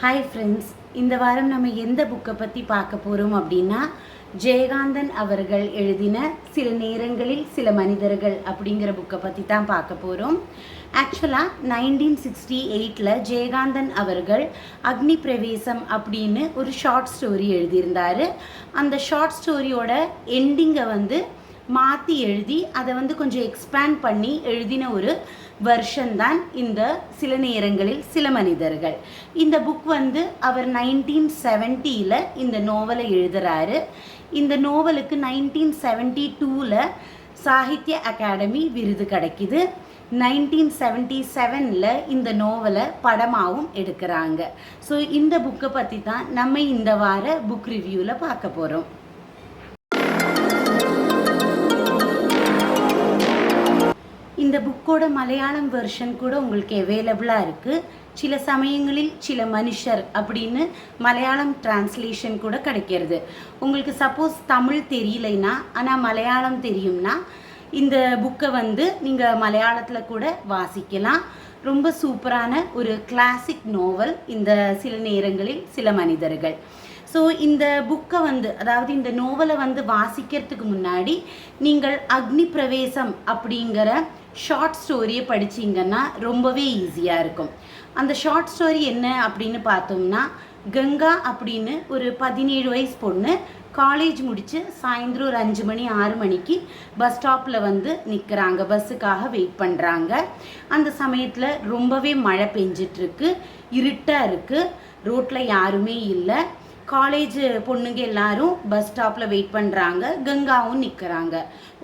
Hi friends, இந்த வாரம் நம்ம எந்த புக்கை பற்றி பார்க்க போகிறோம் அப்படின்னா ஜெயகாந்தன் அவர்கள் எழுதின சில நேரங்களில் சில மனிதர்கள் அப்படிங்கிற புக்கை பற்றி தான் பார்க்க போகிறோம். ஆக்சுவலாக 1968 ஜெயகாந்தன் அவர்கள் அக்னி பிரவேசம் அப்படின்னு ஒரு ஷார்ட் ஸ்டோரி எழுதியிருந்தார். அந்த ஷார்ட் ஸ்டோரியோட எண்டிங்கை மாற்றி எழுதி அதை கொஞ்சம் எக்ஸ்பேண்ட் பண்ணி எழுதின ஒரு வெர்ஷன் தான் இந்த சில நேரங்களில் சில மனிதர்கள். இந்த புக் அவர் 1970 இந்த நோவலை எழுதுகிறாரு. இந்த நோவலுக்கு 1972 சாகித்ய அகாடமி விருது கிடைக்குது. 1977 இந்த நோவலை படமாகவும் எடுக்கிறாங்க. ஸோ இந்த புக்கை பற்றி தான் நம்ம இந்த வார புக் ரிவ்யூவில் பார்க்க போகிறோம். இந்த புக்கோட மலையாளம் வெர்ஷன் கூட உங்களுக்கு அவைலபிளாக இருக்குது. சில சமயங்களில் சில மனுஷர் அப்படின்னு மலையாளம் டிரான்ஸ்லேஷன் கூட கிடைக்கிறது. உங்களுக்கு சப்போஸ் தமிழ் தெரியலைன்னா ஆனால் மலையாளம் தெரியும்னா இந்த புக்கை நீங்கள் மலையாளத்தில் கூட வாசிக்கலாம். ரொம்ப சூப்பரான ஒரு கிளாசிக் நோவல் இந்த சில நேரங்களில் சில மனிதர்கள். ஸோ இந்த புக்கை அதாவது இந்த நோவலை வாசிக்கிறதுக்கு முன்னாடி நீங்கள் அக்னி பிரவேசம் அப்படிங்கிற ஷார்ட் ஸ்டோரியை படிச்சிங்கன்னா ரொம்பவே ஈஸியாக இருக்கும். அந்த ஷார்ட் ஸ்டோரி என்ன அப்படின்னு பார்த்தோம்னா, கங்கா அப்படின்னு ஒரு 17 வயசு பொண்ணு காலேஜ் முடித்து சாயந்தரம் ஒரு 5 மணி 6 மணிக்கு பஸ் ஸ்டாப்பில் நிற்கிறாங்க, பஸ்ஸுக்காக வெயிட் பண்ணுறாங்க. அந்த சமயத்தில் ரொம்பவே மழை பெஞ்சிட்ருக்கு, இருட்டாக இருக்குது, ரோட்டில் யாருமே இல்லை. காலேஜ் பொண்ணுங்க எல்லாரும் பஸ் ஸ்டாப்பில் வெயிட் பண்ணுறாங்க, கங்காவும் நிற்கிறாங்க.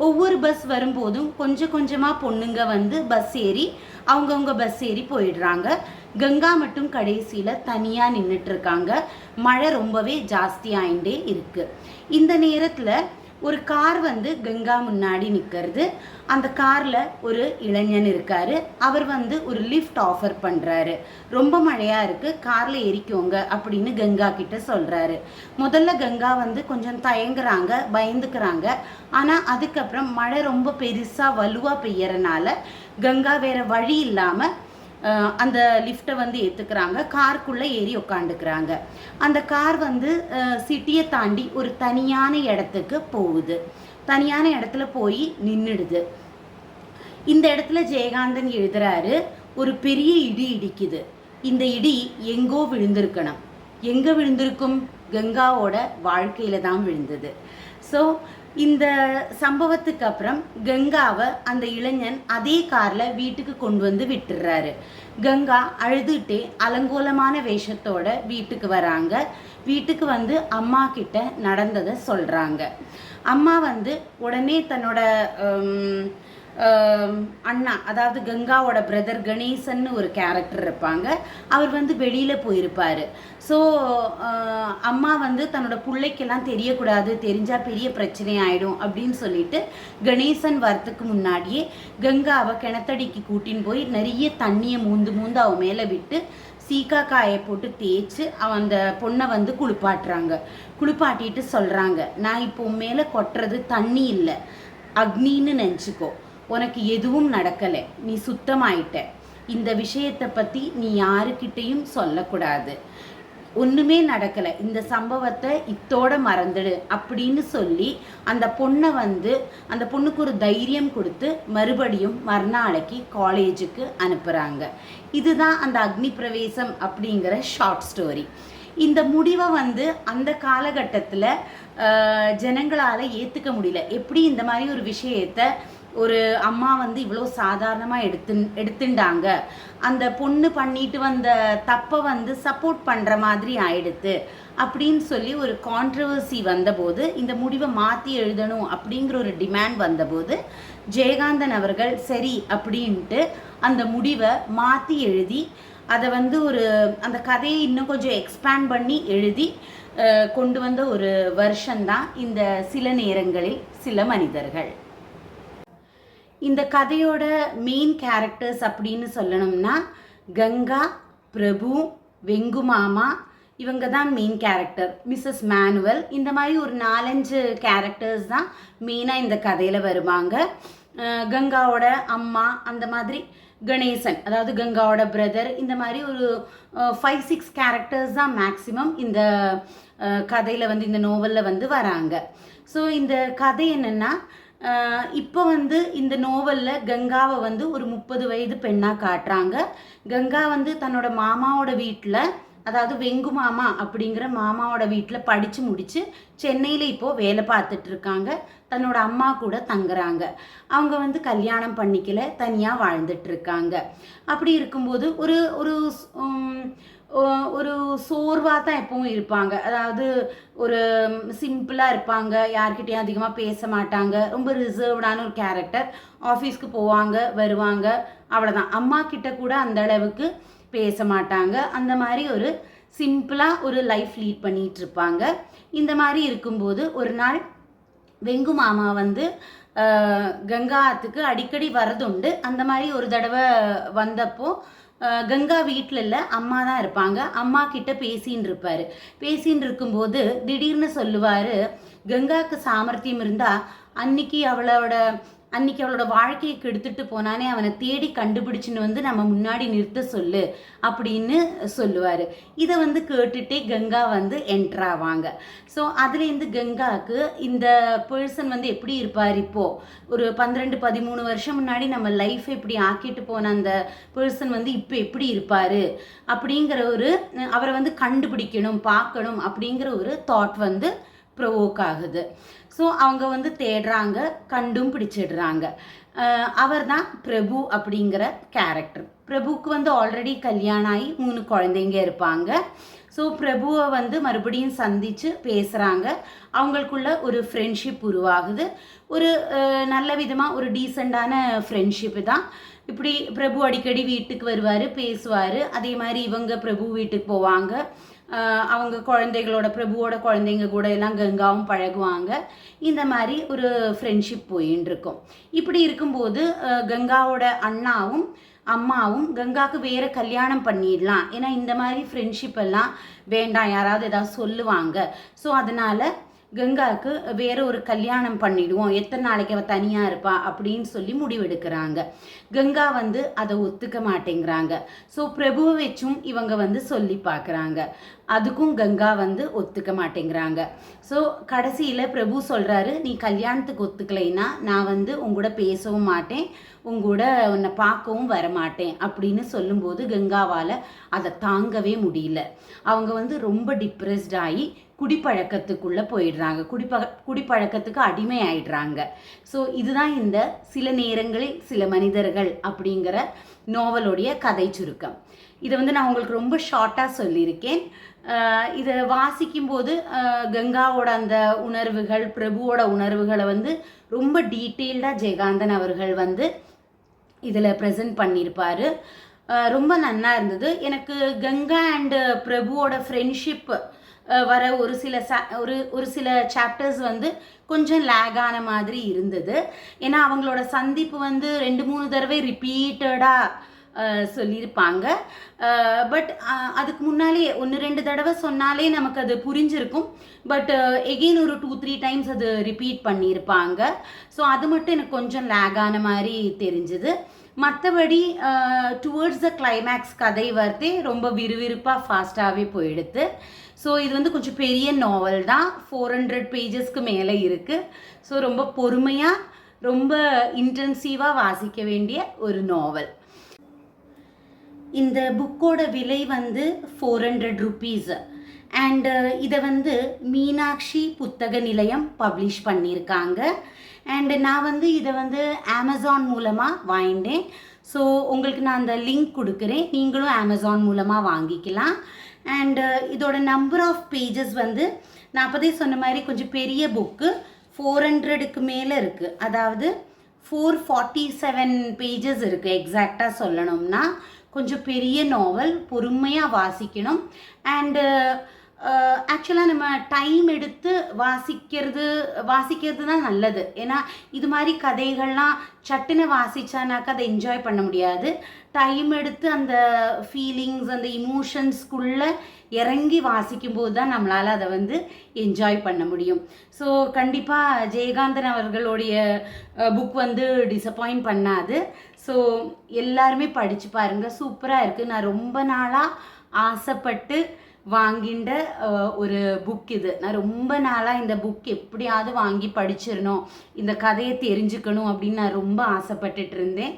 ஒவ்வொரு பஸ் வரும்போதும் கொஞ்சம் கொஞ்சமாக பொண்ணுங்க பஸ் ஏறி அவங்கவுங்க பஸ் ஏறி போயிடுறாங்க. கங்கா மட்டும் கடைசியில் தனியாக நின்றுட்டுருக்காங்க. மழை ரொம்பவே ஜாஸ்தியாகிட்டே இருக்குது. இந்த நேரத்தில் ஒரு கார் கங்கா முன்னாடி நிற்கிறது. அந்த காரில் ஒரு இளைஞன் இருக்கார். அவர் ஒரு லிஃப்ட் ஆஃபர் பண்ணுறாரு. ரொம்ப மழையாக இருக்குது, காரில் ஏறிக்கோங்க அப்படின்னு கங்கா கிட்ட சொல்கிறாரு. முதல்ல கங்கா கொஞ்சம் தயங்குறாங்க, பயந்துக்கிறாங்க. ஆனால் அதுக்கப்புறம் மழை ரொம்ப பெருசாக வலுவாக பெய்யறனால கங்கா வேறு வழி இல்லாமல் அந்த லிஃப்ட்டை ஏற்றுக்கிறாங்க. காருக்குள்ளே ஏறி உக்காண்டுக்கிறாங்க. அந்த கார் சிட்டியை தாண்டி ஒரு தனியான இடத்துக்கு போகுது. தனியான இடத்துல போய் நின்றுடுது. இந்த இடத்துல ஜெயகாந்தன் எழுதுறாரு, ஒரு பெரிய இடி இடிக்குது. இந்த இடி எங்கோ விழுந்திருக்கணும். எங்கே விழுந்திருக்கும்? கங்காவோட வாழ்க்கையில் தான் விழுந்தது. ஸோ இந்த சம்பவத்துக்கு அப்புறம் கங்காவை அந்த இளைஞன் அதே காரில் வீட்டுக்கு கொண்டு விட்டுடுறாரு. கங்கா அழுதுகிட்டே அலங்கோலமான வேஷத்தோட வீட்டுக்கு வராங்க. வீட்டுக்கு அம்மா கிட்ட நடந்ததை சொல்கிறாங்க. அம்மா உடனே தன்னோட அண்ணா, அதாவது கங்காவோட பிரதர் கணேசன்னு ஒரு கேரக்டர் இருப்பாங்க, அவர் வெளியில் போயிருப்பார். ஸோ அம்மா தன்னோட பிள்ளைக்கெல்லாம் தெரியக்கூடாது, தெரிஞ்சால் பெரிய பிரச்சனை ஆகிடும் அப்படின்னு சொல்லிட்டு கணேசன் வரத்துக்கு முன்னாடியே கங்காவை கிணத்தடிக்கு கூட்டின்னு போய் நிறைய தண்ணியை மூந்து அவன் மேலே விட்டு சீக்காக்காயை போட்டு தேய்ச்சி அந்த பொண்ணை குளிப்பாட்டுறாங்க. குளிப்பாட்டிட்டு சொல்கிறாங்க, நான் இப்போ மேலே கொட்டுறது தண்ணி இல்லை, அக்னின்னு நினச்சிக்கோ, உனக்கு எதுவும் நடக்கலை, நீ சுத்தமாயிட்ட, இந்த விஷயத்தை பற்றி நீ யாருக்கிட்டையும் சொல்லக்கூடாது, ஒன்றுமே நடக்கலை, இந்த சம்பவத்தை இத்தோட மறந்துடு அப்படின்னு சொல்லி அந்த பொண்ணை அந்த பொண்ணுக்கு ஒரு தைரியம் கொடுத்து மறுபடியும் மறுநாளைக்கு காலேஜுக்கு அனுப்புகிறாங்க. இதுதான் அந்த அக்னி பிரவேசம் அப்படிங்கிற ஷார்ட் ஸ்டோரி. இந்த முடிவை அந்த காலகட்டத்தில் ஜனங்களால் ஏற்றுக்க முடியல. எப்படி இந்த மாதிரி ஒரு விஷயத்தை ஒரு அம்மா இவ்வளோ சாதாரணமாக எடுத்துட்டாங்க, அந்த பொண்ணு பண்ணிட்டு வந்த தப்பை சப்போர்ட் பண்ணுற மாதிரி ஆயிடுத்து அப்படின்னு சொல்லி ஒரு கான்ட்ரவர்சி வந்தபோது, இந்த முடிவை மாற்றி எழுதணும் அப்படிங்கிற ஒரு டிமாண்ட் வந்தபோது ஜெயகாந்தன் அவர்கள் சரி அப்படின்ட்டு அந்த முடிவை மாற்றி எழுதி அதை ஒரு அந்த கதையை இன்னும் கொஞ்சம் எக்ஸ்பேண்ட் பண்ணி எழுதி கொண்டு வந்த ஒரு வெர்ஷன் தான் இந்த சில நேரங்களில் சில மனிதர்கள். இந்த கதையோட மெயின் கேரக்டர்ஸ் அப்படின்னு சொல்லணும்னா கங்கா, பிரபு, வெங்குமாமா, இவங்க தான் மெயின் கேரக்டர். மிஸ்ஸஸ் மேனுவல், இந்த மாதிரி ஒரு 4-5 கேரக்டர்ஸ் தான் மெயினாக இந்த கதையில் வருவாங்க. கங்காவோட அம்மா, அந்த மாதிரி கணேசன், அதாவது கங்காவோட பிரதர், இந்த மாதிரி ஒரு 5-6 கேரக்டர்ஸ் தான் மேக்ஸிமம் இந்த கதையில் வந்து இந்த நோவலில் வந்து வராங்க. ஸோ இந்த கதை என்னென்னா, இப்போ வந்து இந்த நோவலில் கங்காவை வந்து ஒரு 30 வயது பெண்ணாக காட்டுறாங்க. கங்கா வந்து தன்னோட மாமாவோட வீட்டில், அதாவது வெங்கு மாமா அப்படிங்கிற மாமாவோட வீட்டில் படித்து முடித்து சென்னையில் இப்போது வேலை பார்த்துட்ருக்காங்க. தன்னோட அம்மா கூட தங்குறாங்க. அவங்க வந்து கல்யாணம் பண்ணிக்கல, தனியாக வாழ்ந்துட்டுருக்காங்க. அப்படி இருக்கும்போது ஒரு ஒரு ஒரு சோர்வாக தான் எப்பவும் இருப்பாங்க. அதாவது ஒரு சிம்பிளாக இருப்பாங்க, யார்கிட்டையும் அதிகமாக பேச மாட்டாங்க, ரொம்ப ரிசர்வ்டான ஒரு கேரக்டர். ஆஃபீஸ்க்கு போவாங்க, வருவாங்க, அவ்வளோதான். அம்மா கிட்ட கூட அந்த அளவுக்கு பேச மாட்டாங்க. அந்த மாதிரி ஒரு சிம்பிளாக ஒரு லைஃப் லீட் பண்ணிகிட்ருப்பாங்க. இந்த மாதிரி இருக்கும்போது ஒரு நாள் வெங்கு மாமா வந்து கங்கா ஆற்றுக்கு அடிக்கடி வரதுண்டு. அந்த மாதிரி ஒரு தடவை வந்தப்போ கங்கா வீட்டில் இல்லை, அம்மா தான் இருப்பாங்க. அம்மா கிட்ட பேசின்னு இருப்பார். பேசின்னு இருக்கும்போது திடீர்னு சொல்லுவார், கங்காவுக்கு சாமர்த்தியம் இருந்தால் அன்னைக்கு அவளோட வாழ்க்கையை கெடுத்துட்டு போனானே, அவனை தேடி கண்டுபிடிச்சின்னு வந்து நம்ம முன்னாடி நிறுத்த சொல்லு அப்படின்னு சொல்லுவார். இதை வந்து கேட்டுட்டே கங்கா வந்து என்ட்ரு ஆவாங்க. ஸோ அதுலேருந்து கங்காவுக்கு இந்த பர்சன் வந்து எப்படி இருப்பார், இப்போது ஒரு 12-13 வருஷம் முன்னாடி நம்ம லைஃப் இப்படி ஆக்கிட்டு போன அந்த பர்சன் வந்து இப்போ எப்படி இருப்பார் அப்படிங்கிற ஒரு, அவரை வந்து கண்டுபிடிக்கணும், பார்க்கணும் அப்படிங்கிற ஒரு தாட் வந்து ப்ரொவோக் ஆகுது. ஸோ அவங்க வந்து தேடுறாங்க, கண்டும் பிடிச்சிடுறாங்க. அவர் தான் பிரபு அப்படிங்கிற கேரக்டர். பிரபுவுக்கு வந்து ஆல்ரெடி கல்யாணம் ஆகி 3 குழந்தைங்க இருப்பாங்க. ஸோ பிரபுவை வந்து மறுபடியும் சந்தித்து பேசுகிறாங்க. அவங்களுக்குள்ள ஒரு ஃப்ரெண்ட்ஷிப் உருவாகுது. ஒரு நல்ல விதமாக ஒரு டீசெண்டான ஃப்ரெண்ட்ஷிப்பு தான். இப்படி பிரபு அடிக்கடி வீட்டுக்கு வருவார், பேசுவார். அதே மாதிரி இவங்க பிரபு வீட்டுக்கு போவாங்க. அவங்க குழந்தைகளோட, பிரபுவோட குழந்தைங்க கூட எல்லாம் கங்காவும் பழகுவாங்க. இந்த மாதிரி ஒரு ஃப்ரெண்ட்ஷிப் போயின்னு இருக்கும். இப்படி இருக்கும்போது கங்காவோட அண்ணாவும் அம்மாவும் கங்காவுக்கு வேறு கல்யாணம் பண்ணிடலாம், ஏன்னா இந்த மாதிரி ஃப்ரெண்ட்ஷிப் எல்லாம் வேண்டாம், யாராவது ஏதாவது சொல்லுவாங்க. ஸோ அதனால் கங்காவுக்கு வேற ஒரு கல்யாணம் பண்ணிடுவோம், எத்தனை நாளைக்கு அவள் தனியாக இருப்பா அப்படின்னு சொல்லி முடிவெடுக்கிறாங்க. கங்கா வந்து அதை ஒத்துக்க மாட்டேங்கிறாங்க. ஸோ பிரபுவை வச்சும் இவங்க வந்து சொல்லி பார்க்குறாங்க. அதுக்கும் கங்கா வந்து ஒத்துக்க மாட்டேங்கிறாங்க. ஸோ கடைசியில் பிரபு சொல்கிறாரு, நீ கல்யாணத்துக்கு ஒத்துக்கலைன்னா நான் வந்து உங்கூட பேசவும் மாட்டேன், உங்கூட உன்னை பார்க்கவும் வரமாட்டேன் அப்படின்னு சொல்லும்போது கங்காவால் அதை தாங்கவே முடியல. அவங்க வந்து ரொம்ப டிப்ரெஸ்ட் ஆகி குடிப்பழக்கத்துக்குள்ளே போயிடுறாங்க. குடிப்பழக்கத்துக்கு அடிமை ஆயிடுறாங்க. ஸோ இதுதான் இந்த சில நேரங்களில் சில மனிதர்கள் அப்படிங்கிற நோவலுடைய கதை சுருக்கம். இதை வந்து நான் உங்களுக்கு ரொம்ப ஷார்ட்டாக சொல்லியிருக்கேன். இதை வாசிக்கும்போது கங்காவோட அந்த உணர்வுகள், பிரபுவோட உணர்வுகளை வந்து ரொம்ப டீட்டெயில்டாக ஜெயகாந்தன் அவர்கள் வந்து இதில் ப்ரெசென்ட் பண்ணியிருப்பார். ரொம்ப நல்லா இருந்தது. எனக்கு கங்கா அண்டு பிரபுவோட ஃப்ரெண்ட்ஷிப் வர ஒரு சில சாப்டர்ஸ் வந்து கொஞ்சம் லேக் ஆன மாதிரி இருந்தது. ஏன்னா அவங்களோட சந்திப்பு வந்து 2-3 தடவை ரிப்பீட்டடாக சொல்லியிருப்பாங்க. பட் அதுக்கு முன்னாலே 1-2 தடவை சொன்னாலே நமக்கு அது புரிஞ்சிருக்கும். பட் எகெயின் ஒரு 2-3 டைம்ஸ் அது ரிப்பீட் பண்ணியிருப்பாங்க. ஸோ அது மட்டும் எனக்கு கொஞ்சம் லேக் ஆன மாதிரி தெரிஞ்சுது. மற்றபடி டுவர்ட்ஸ் த கிளைமேக்ஸ் கதை வரத்தே ரொம்ப விறுவிறுப்பாக ஃபாஸ்ட்டாகவே போயிடுது. ஸோ இது வந்து கொஞ்சம் பெரிய நாவல் தான், 400 பேஜஸ்க்கு மேலே இருக்குது. ஸோ ரொம்ப பொறுமையாக, ரொம்ப இன்டென்சிவாக வாசிக்க வேண்டிய ஒரு நாவல். இந்த புக்கோட விலை வந்து 400 ருபீஸ். அண்டு இதை வந்து மீனாட்சி புத்தக நிலையம் பப்ளிஷ் பண்ணியிருக்காங்க. அண்டு நான் வந்து இதை வந்து அமேசான் மூலமாக வாங்கிட்டேன். ஸோ உங்களுக்கு நான் அந்த லிங்க் கொடுக்குறேன், நீங்களும் அமேசான் மூலமாக வாங்கிக்கலாம். அண்டு இதோட நம்பர் ஆஃப் பேஜஸ் வந்து நான் அப்போதே சொன்ன மாதிரி கொஞ்சம் பெரிய புக்கு, 400க்கு மேலே இருக்குது. அதாவது 447 பேஜஸ் இருக்குது எக்ஸாக்டாக சொல்லணும்னா. கொஞ்சம் பெரிய நாவல், பொறுமையாக வாசிக்கணும். அண்டு ஆக்சுவலாக நம்ம டைம் எடுத்து வாசிக்கிறது தான் நல்லது. ஏன்னா இது மாதிரி கதைகள்லாம் சட்டுன்னு வாசிச்சானாக்கா அதை என்ஜாய் பண்ண முடியாது. டைம் எடுத்து அந்த ஃபீலிங்ஸ் அந்த இமோஷன்ஸ்குள்ளே இறங்கி வாசிக்கும்போது தான் நம்மளால் அதை வந்து என்ஜாய் பண்ண முடியும். ஸோ கண்டிப்பாக ஜெயகாந்தன் அவர்களுடைய புக் வந்து டிசப்பாயிண்ட் பண்ணாது. ஸோ எல்லாருமே படித்து பாருங்கள், சூப்பராக இருக்குது. நான் ரொம்ப நாளாக ஆசைப்பட்டு வாங்கின்ற ஒரு புக் இது. நான் ரொம்ப நாளாக இந்த புக் எப்படியாவது வாங்கி படிச்சிடணும், இந்த கதையை தெரிஞ்சுக்கணும் அப்படின்னு நான் ரொம்ப ஆசைப்பட்டுட்டு இருந்தேன்.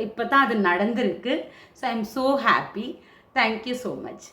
இப்போ தான் அது நடந்திருக்கு. So I am so happy. Thank you so much.